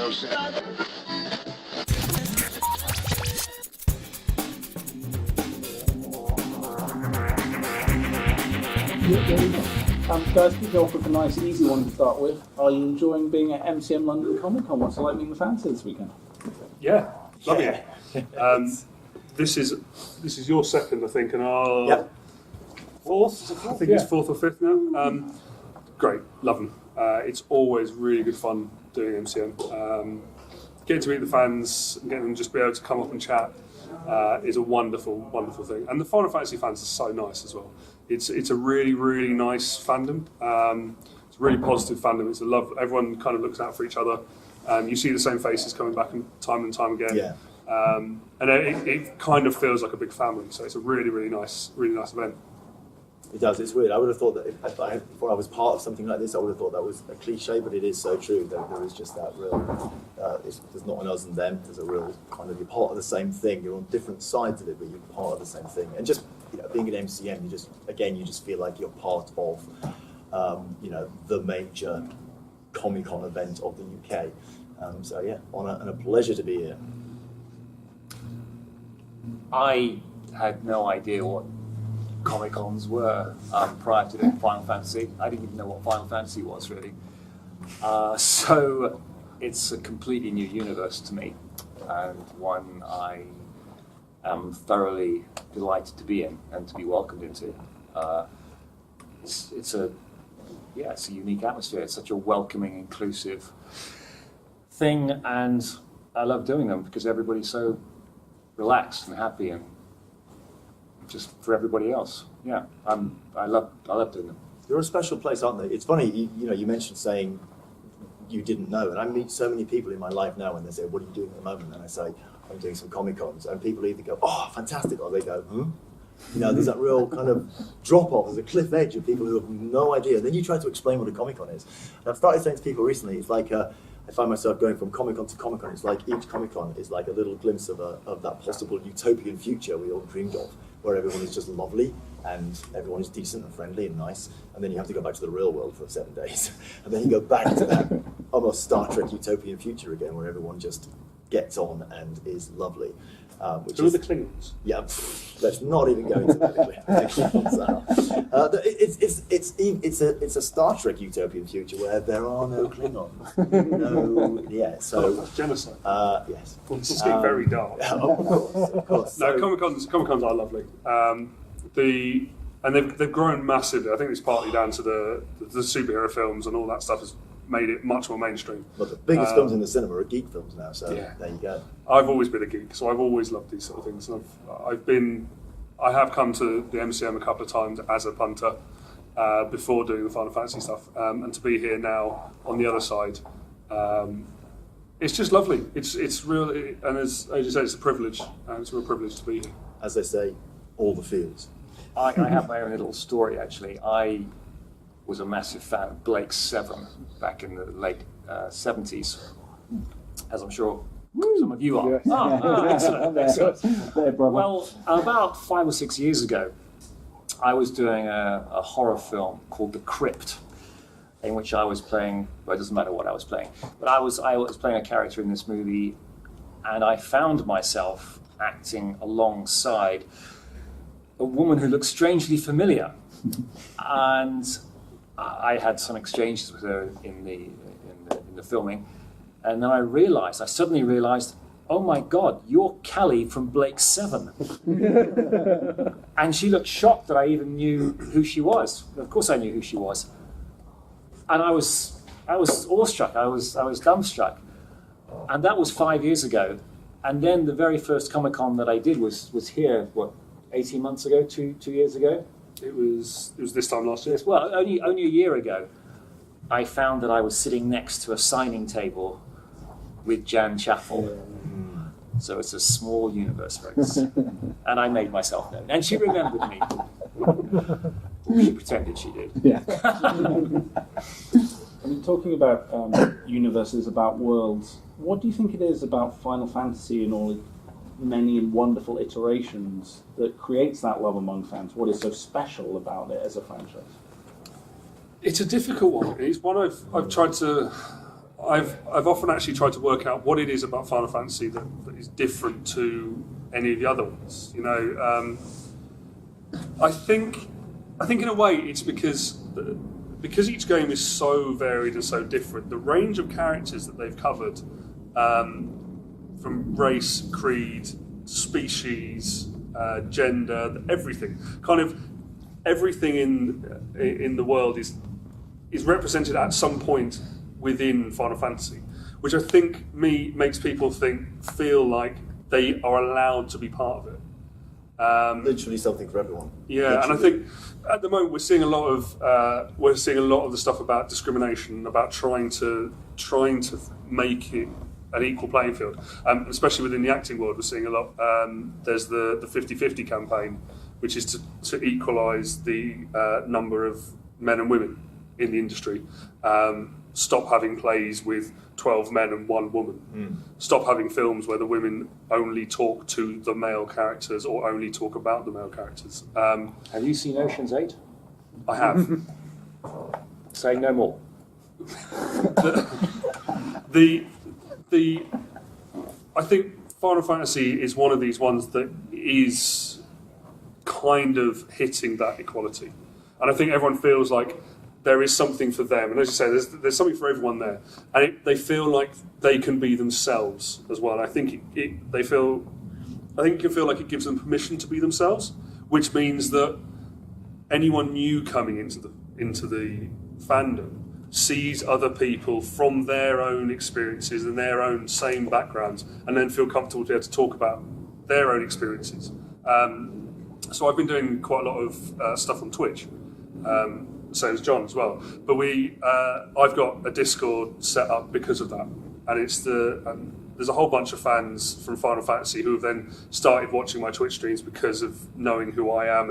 no sense. Guys, kick off with a nice, easy one to start with. Are you enjoying being at MCM London Comic Con? What's it like being the fancy this weekend? Yeah, love it. This is your second, I think, and our fourth. I think it's fourth or fifth now. Great, love them. It's always really good fun doing MCM. Getting to meet the fans and getting them just be able to come up and chat is a wonderful, wonderful thing. And the Final Fantasy fans are so nice as well. It's a really, really nice fandom. It's a really positive fandom. It's a love. Everyone kind of looks out for each other. You see the same faces coming back and time again. Yeah. And it kind of feels like a big family. So it's a really, really nice event. It does. It's weird. I would have thought that before I was part of something like this, I would have thought that was a cliche, but it is so true. There is just that real. There's not an us and them. There's a real kind of, you're part of the same thing. You're on different sides of it, but you're part of the same thing. And just being at MCM, you just feel like you're part of the major Comic-Con event of the UK. So yeah, honour and a pleasure to be here. I had no idea what Comic-Cons were prior to doing Final Fantasy. I didn't even know what Final Fantasy was, really. So it's a completely new universe to me, and one I am thoroughly delighted to be in and to be welcomed into. It's a unique atmosphere. It's such a welcoming, inclusive thing, and I love doing them because everybody's so relaxed and happy and just for everybody else. Yeah, I love doing them. They're a special place, aren't they? It's funny, you mentioned saying you didn't know, and I meet so many people in my life now, and they say, "What are you doing at the moment?" And I say, "I'm doing some Comic-Cons," and people either go, "Oh, fantastic," or they go, "Hmm." There's that real kind of drop-off, there's a cliff edge of people who have no idea. Then you try to explain what a Comic-Con is. And I've started saying to people recently, it's like I find myself going from Comic-Con to Comic-Con. It's like each Comic-Con is like a little glimpse of that possible utopian future we all dreamed of, where everyone is just lovely and everyone is decent and friendly and nice, and then you have to go back to the real world for 7 days, and then you go back to that almost Star Trek utopian future again, where everyone just gets on and is lovely. Who are the Klingons? Yeah, let's not even go into that. It's a Star Trek utopian future where there are no Klingons. So that's genocide. Yes. This is getting very dark. Of course. No, Comic-Cons are lovely. They've grown massively. I think it's partly down to the superhero films and all that stuff has made it much more mainstream. But the biggest films in the cinema are geek films now, so there you go. I've always been a geek, so I've always loved these sort of things. And I have come to the MCM a couple of times as a punter before doing the Final Fantasy stuff, and to be here now on the other side, it's just lovely. It's real, and as you say, it's a privilege, and it's a real privilege to be here. As they say, all the feels. I have my own little story, actually. I was a massive fan of Blake's 7 back in the late 70s, as I'm sure some of you are. Yes. Excellent. Well, about 5 or 6 years ago, I was doing a horror film called The Crypt, in which I was playing, well, it doesn't matter what I was playing, but I was playing a character in this movie, and I found myself acting alongside a woman who looked strangely familiar. And I had some exchanges with her in the filming, and then I suddenly realized, oh my God, you're Callie from Blake 7. And she looked shocked that I even knew who she was. Of course I knew who she was. And I was awestruck, I was dumbstruck. And that was 5 years ago. And then the very first Comic-Con that I did was here, 18 months ago, two years ago? It was this time last year. Well, only a year ago, I found that I was sitting next to a signing table with Jan Chappell. So it's a small universe, folks. And I made myself known. And she remembered me. Or she pretended she did. Yeah. I mean, talking about universes, about worlds, what do you think it is about Final Fantasy and all its many and wonderful iterations that creates that love among fans? What is so special about it as a franchise? It's a difficult one. It's one I've tried to I've often actually tried to work out what it is about Final Fantasy that is different to any of the other ones. You know, I think in a way it's because each game is so varied and so different. The range of characters that they've covered, from race, creed, species, gender, everything, kind of everything in the world is represented at some point within Final Fantasy, which I think makes people feel like they are allowed to be part of it. Literally something for everyone. Yeah, Literally. and I think at the moment we're seeing a lot of the stuff about discrimination, about trying to make it an equal playing field, especially within the acting world. We're seeing a lot. There's the 50-50 campaign, which is to equalise the number of men and women in the industry. Stop having plays with 12 men and 1 woman. Stop having films where the women only talk to the male characters or only talk about the male characters. Have you seen Ocean's 8? I have. Say no more. I think Final Fantasy is one of these ones that is kind of hitting that equality. And I think everyone feels like there is something for them, and as you say, there's something for everyone there, and they feel like they can be themselves as well. I think it can feel like it gives them permission to be themselves, which means that anyone new coming into the fandom sees other people from their own experiences and their own same backgrounds, and then feel comfortable to be able to talk about their own experiences. So I've been doing quite a lot of stuff on Twitch. Same as John as well, but I've got a Discord set up because of that, and it's there's a whole bunch of fans from Final Fantasy who have then started watching my Twitch streams because of knowing who I am,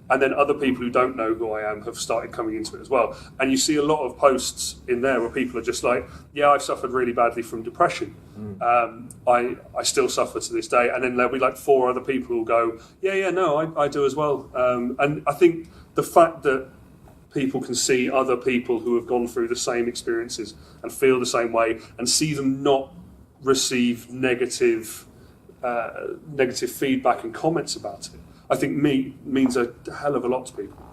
and then other people who don't know who I am have started coming into it as well. And you see a lot of posts in there where people are just like, yeah, I've suffered really badly from depression. I still suffer to this day. And then there'll be like 4 other people who'll go, yeah, no, I do as well. And I think the fact that people can see other people who have gone through the same experiences and feel the same way, and see them not receive negative feedback and comments about it, I think means a hell of a lot to people.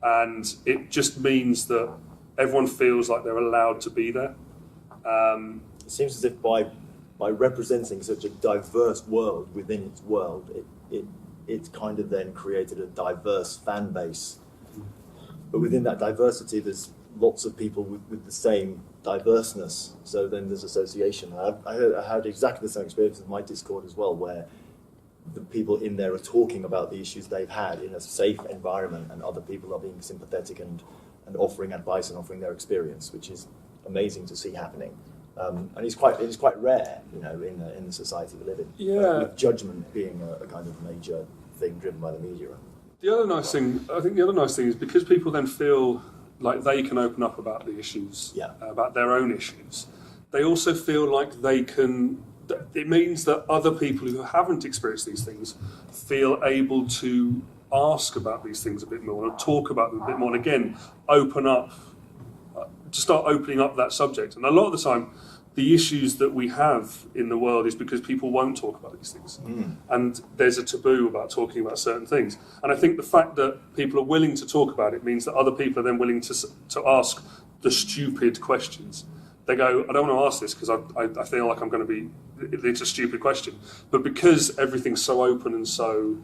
And it just means that everyone feels like they're allowed to be there. It seems as if by representing such a diverse world within its world, it's kind of then created a diverse fan base. But within that diversity, there's lots of people with the same diverseness. So then there's association. I had exactly the same experience in my Discord as well, where the people in there are talking about the issues they've had in a safe environment, and other people are being sympathetic and offering advice and offering their experience, which is amazing to see happening. And it's quite rare, you know, in the society we live in. Yeah. With judgment being a kind of major thing driven by the media. The other nice thing is because people then feel like they can open up about the issues, about their own issues, they also feel like they can. It means that other people who haven't experienced these things feel able to ask about these things a bit more, and talk about them a bit more, and again, open up, to start opening up that subject. And a lot of the time, the issues that we have in the world is because people won't talk about these things. And there's a taboo about talking about certain things. And I think the fact that people are willing to talk about it means that other people are then willing to ask the stupid questions. They go, I don't want to ask this because I feel like I'm going to be, it's a stupid question. But because everything's so open and so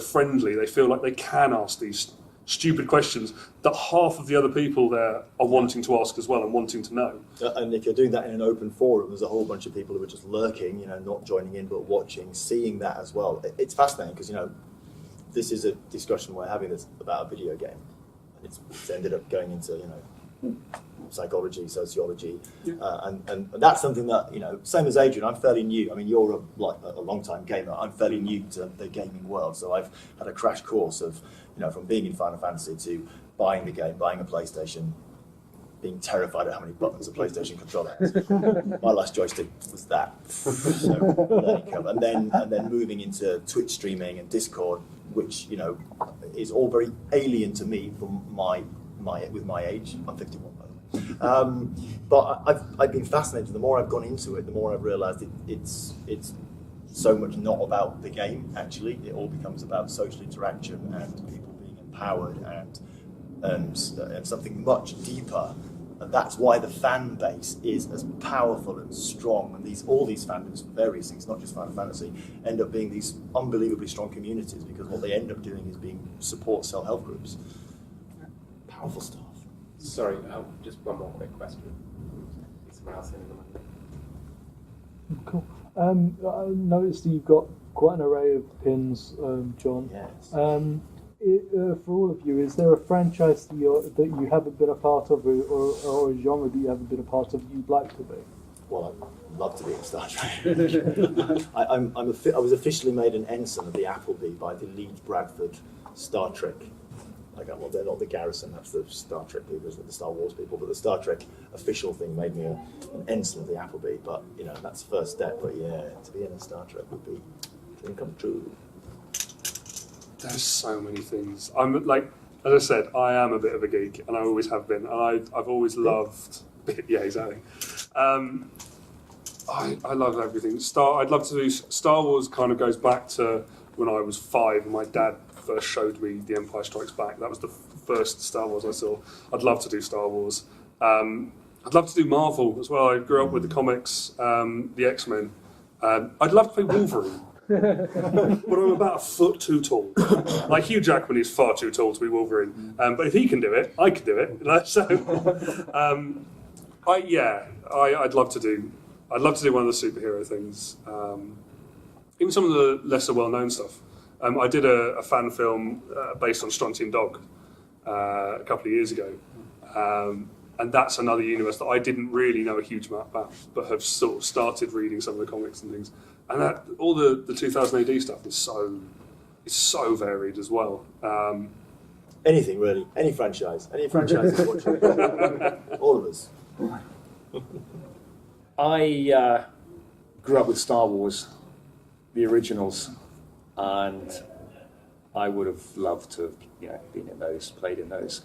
friendly, they feel like they can ask these stupid questions that half of the other people there are wanting to ask as well and wanting to know. And if you're doing that in an open forum, there's a whole bunch of people who are just lurking, you know, not joining in but watching, seeing that as well. It's fascinating because, you know, this is a discussion we're having that's about a video game, and it's ended up going into, you know, psychology, sociology, and that's something that, you know, same as Adrian, I'm fairly new. I mean, you're a long-time gamer. I'm fairly new to the gaming world, so I've had a crash course of, you know, from being in Final Fantasy to buying the game, buying a PlayStation, being terrified at how many buttons a PlayStation controller has. My last joystick was that. So, and then moving into Twitch streaming and Discord, which, you know, is all very alien to me from my age. I'm 51, by the way. But I've been fascinated. The more I've gone into it, the more I've realised it's so much not about the game. Actually, it all becomes about social interaction and people being empowered and something much deeper. And that's why the fan base is as powerful and strong. And all these fandoms for various things, not just Final Fantasy, end up being these unbelievably strong communities because what they end up doing is being support self-help groups. Powerful stuff. Sorry, just one more quick question. Someone else in the moment. Cool. I noticed that you've got quite an array of pins, John. Yes. For all of you, is there a franchise that you haven't been a part of, or a genre that you haven't been a part of you'd like to be? Well, I'd love to be in Star Trek. I was officially made an ensign of the Appleby by the Leeds Bradford Star Trek. Well, they're not the Garrison, that's the Star Trek people, isn't it? The Star Wars people, but the Star Trek official thing made me an ensign of the Appleby. But, that's the first step. But yeah, to be in a Star Trek would be a dream come true. There's so many things. I'm like, as I said, I am a bit of a geek, and I always have been, and I've always loved. Yeah, exactly. I love everything. I'd love to do Star Wars. Kind of goes back to when I was 5, and my dad first showed me The Empire Strikes Back. That was the first Star Wars I saw. I'd love to do Star Wars. I'd love to do Marvel as well. I grew up with the comics, the X-Men. I'd love to play Wolverine. But I'm about a foot too tall. Like Hugh Jackman is far too tall to be Wolverine. But if he can do it, I can do it. So, I'd love to do. I'd love to do one of the superhero things. Even some of the lesser well-known stuff. I did a fan film based on Strontium Dog a couple of years ago. And that's another universe that I didn't really know a huge amount about, but have sort of started reading some of the comics and things. And all the 2000 AD stuff is so varied as well. Anything really, any franchise is watching. All of us. I grew up with Star Wars, the originals, and I would have loved to have been in those, played in those.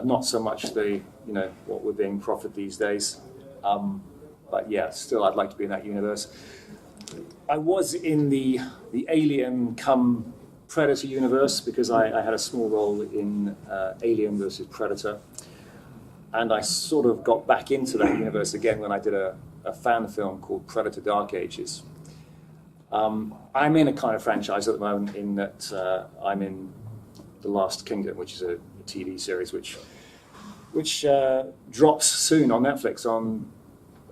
Not so much what we're being proffered these days, but yeah, still I'd like to be in that universe. I was in the Alien come Predator universe because I had a small role in Alien versus Predator, and I sort of got back into that universe again when I did a fan film called Predator Dark Ages. I'm in a kind of franchise at the moment in that I'm in The Last Kingdom, which is a TV series which drops soon on Netflix on,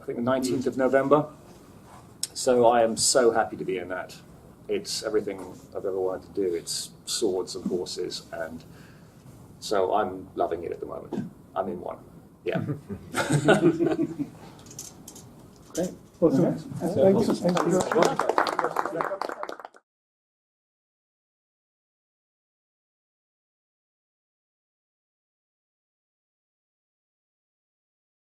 I think, the 19th of November. So I am so happy to be in that. It's everything I've ever wanted to do. It's swords and horses, and so I'm loving it at the moment. I'm in one. Yeah. Great. Awesome. Thank you.